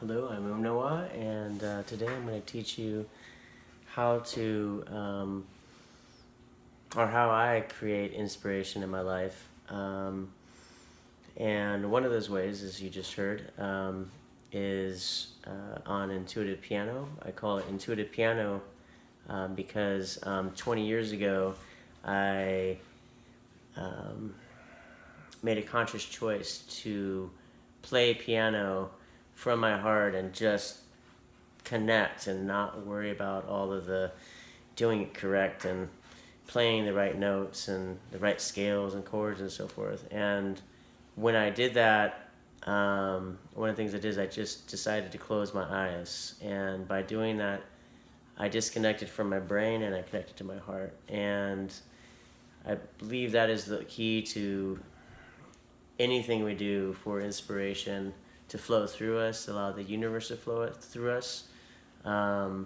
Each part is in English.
Hello, I'm Ùmnewa, and today I'm going to teach you how to, or how I create inspiration in my life. And one of those ways, as you just heard, is on intuitive piano. I call it intuitive piano because 20 years ago I made a conscious choice to play piano from my heart and just connect and not worry about all of the doing it correct and playing the right notes and the right scales and chords and so forth. And when I did that, one of the things I did is I just decided to close my eyes. And by doing that, I disconnected from my brain and I connected to my heart. And I believe that is the key to anything we do for inspiration to flow through us, allow the universe to flow through us. To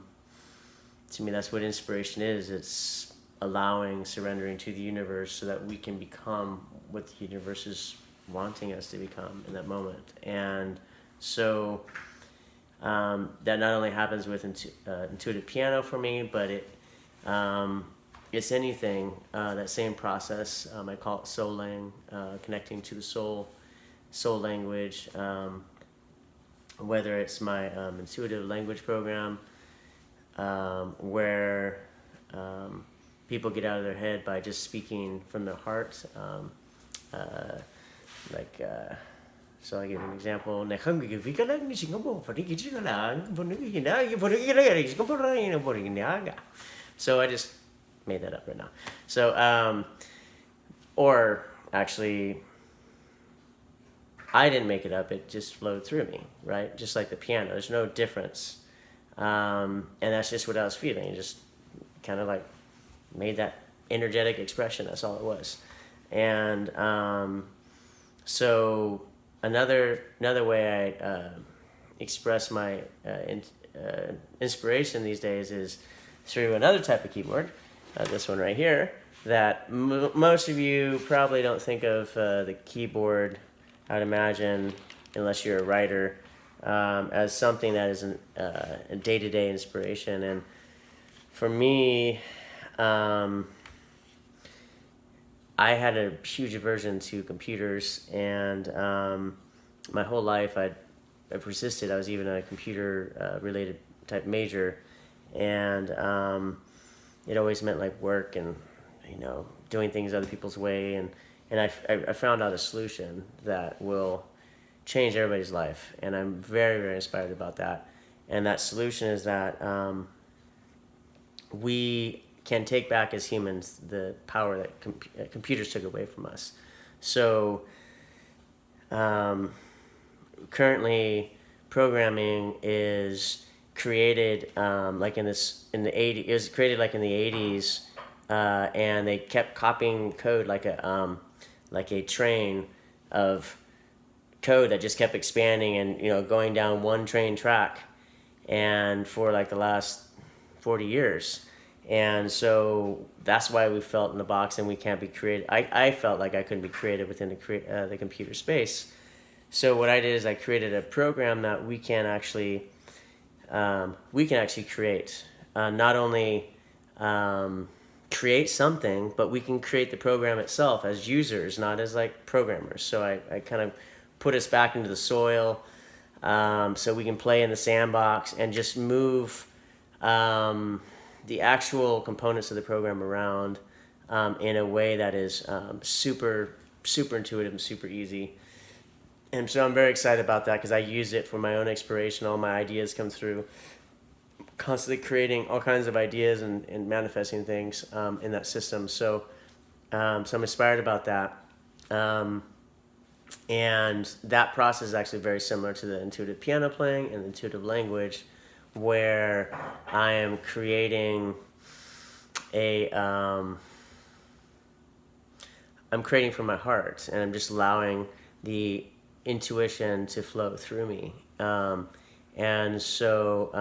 me, that's what inspiration is. It's allowing, surrendering to the universe so that we can become what the universe is wanting us to become in that moment. And so that not only happens with intuitive piano for me, but it's anything, that same process. I call it soul-lang, connecting to the soul language, whether it's my intuitive language program, where people get out of their head by just speaking from their heart. So I'll give you an example. So I just made that up right now. So, or actually, I didn't make it up. It just flowed through me, right? Just like the piano. There's no difference. And that's just what I was feeling. It just kind of like made that energetic expression. That's all it was. And so another way I express my inspiration these days is through another type of keyboard, this one right here, that most of you probably don't think of the keyboard, I would imagine, unless you're a writer, as something that is a day-to-day inspiration. And for me, I had a huge aversion to computers, and my whole life I've resisted. I was even a computer-related type major, and it always meant like work and doing things other people's way. And I found out a solution that will change everybody's life, and I'm very, very inspired about that. And that solution is that we can take back as humans the power that computers took away from us. So currently, programming is created like in the 80s. It was created like in the 80s, and they kept copying code like a train of code that just kept expanding and going down one train track, and for like the last 40 years. And so that's why we felt in the box and we can't be creative. I felt like I couldn't be creative within the computer space. So what I did is I created a program that we can actually create, not only create something, but we can create the program itself as users, not as like programmers. So I kind of put us back into the soil, so we can play in the sandbox and just move the actual components of the program around in a way that is super intuitive and super easy. And so I'm very excited about that because I use it for my own inspiration. All my ideas come through, constantly creating all kinds of ideas and manifesting things in that system. So I'm inspired about that. And that process is actually very similar to the intuitive piano playing and the intuitive language, where I am creating I'm creating from my heart, and I'm just allowing the intuition to flow through me. And so,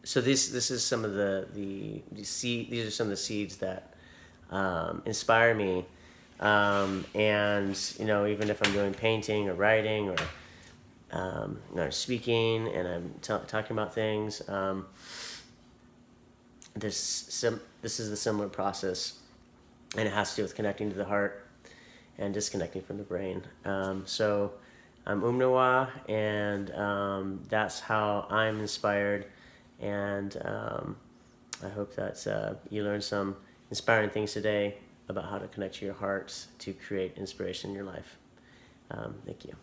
so this is some of the seed. These are some of the seeds that inspire me And even if I'm doing painting or writing or speaking and I'm talking about things, this is the similar process, and it has to do with connecting to the heart and disconnecting from the brain. So I'm Ùmnewa, and that's how I'm inspired, and I hope that you learned some inspiring things today about how to connect to your heart to create inspiration in your life. Thank you.